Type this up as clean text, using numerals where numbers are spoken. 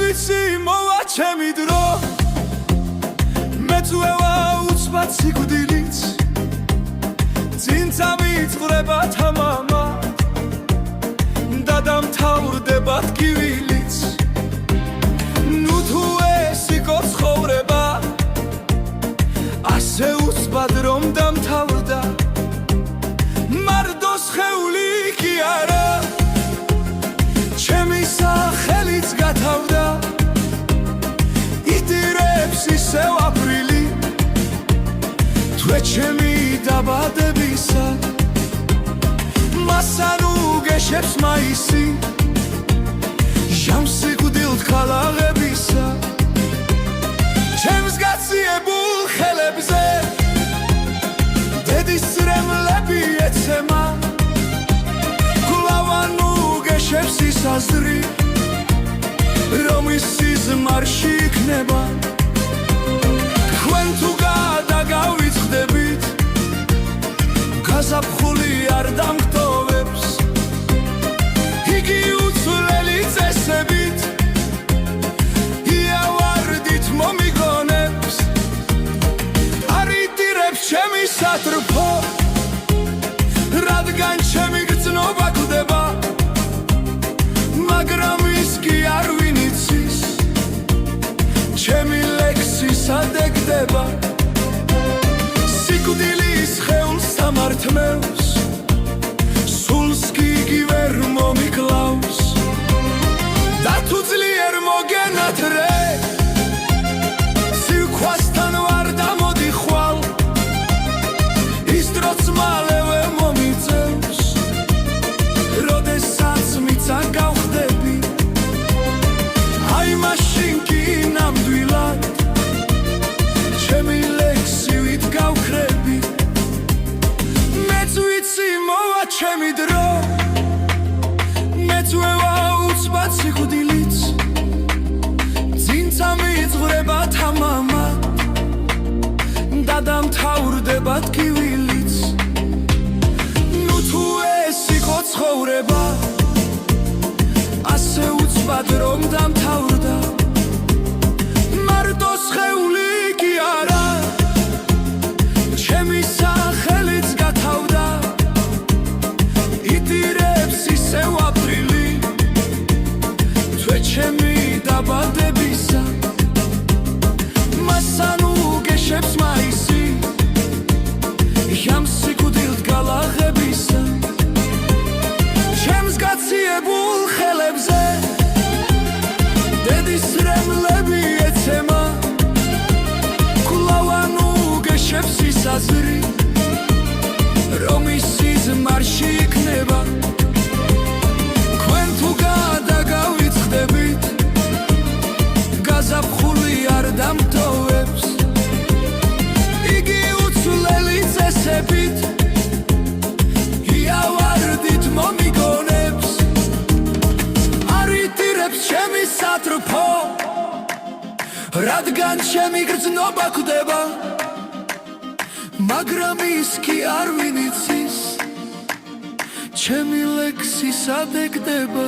ვიცი მოვა ჩემი დრო მეწვევა უცბად სიკვდილიც წინ წამიწყდება თამამა და დამთავრდება ტკივილიც ნუ თუ ეს იყო ცხოვრება ასე უცბად რომ დამთავრდა მარტო სხეული კი არა ჩემი სახელიც გათავდა იტირებს ისევ აპრილი თვე ჩემი დაბადებისა მასანუ გეშებს მაისი ჟამს სიკვდილთ ქალაღებისა ჩემს გაციებულ ხელებზე დედის რემლები ეცემა გლავანუ გეშებს ისაზრი რომ ის სიზმარში იქნება თქვენ თუ გადაგავიწყდებით გაზაფხული არ დამგტოვებს იგი უცვლელი წესებით იავარდით მომიგონებს არ იტირებს ჩემი სატრფო რადგან ჩემი გრძნობა გვდება მაგრამ ის კი არ ვინიცის ჩემი ლექსი სადეგდება სიკვდილის ხეულს სამართმევს სულს კი იგი ვერ მომიკლავს და თუ ძლიერ მოგენათ რე სიქვასთან ვარ დამოდი ხვალ ის დროც მალევე მომიწევს როდესაც მიცა გავხდები აი მაშინ კი ნამდვილად ჩემი ლექსი ვით გავხრები მეც ვიცი მოვა ჩემი დრო მეწვევა უცბად სიკვდილიც წინ წამიწყდება თამამა და დამთავრდება ტკივილიც ნუ თუ ეს იყო ცხოვრება ასე უცბად რომ დამთავრდა მარტო სხეული კი არა ჩემი სახელიც გათავდა იტირებს ისევ აპრილი თვე ჩემი დაბადებისა მასანუ გეშებს მაისი ჟამს სიკვდილთ გალაღებისა ჩემს გაციებულ ხელებზე დედის რემლები ეცემა გლავანუ გეშებს ისაზრი რომ ის სიზმარში იქნება თქვენ თუ გადაგავიწყდებით გაზაფხული არ დამტოვებს იგი უცვლელი წესებით იავარდით მომიგონებს არ იტირებს ჩემი სატრფო რადგან ჩემი გრძნობა გვდება მაგრამ ის კი არ ვინიცის ჩემი ლექსი სადეგდება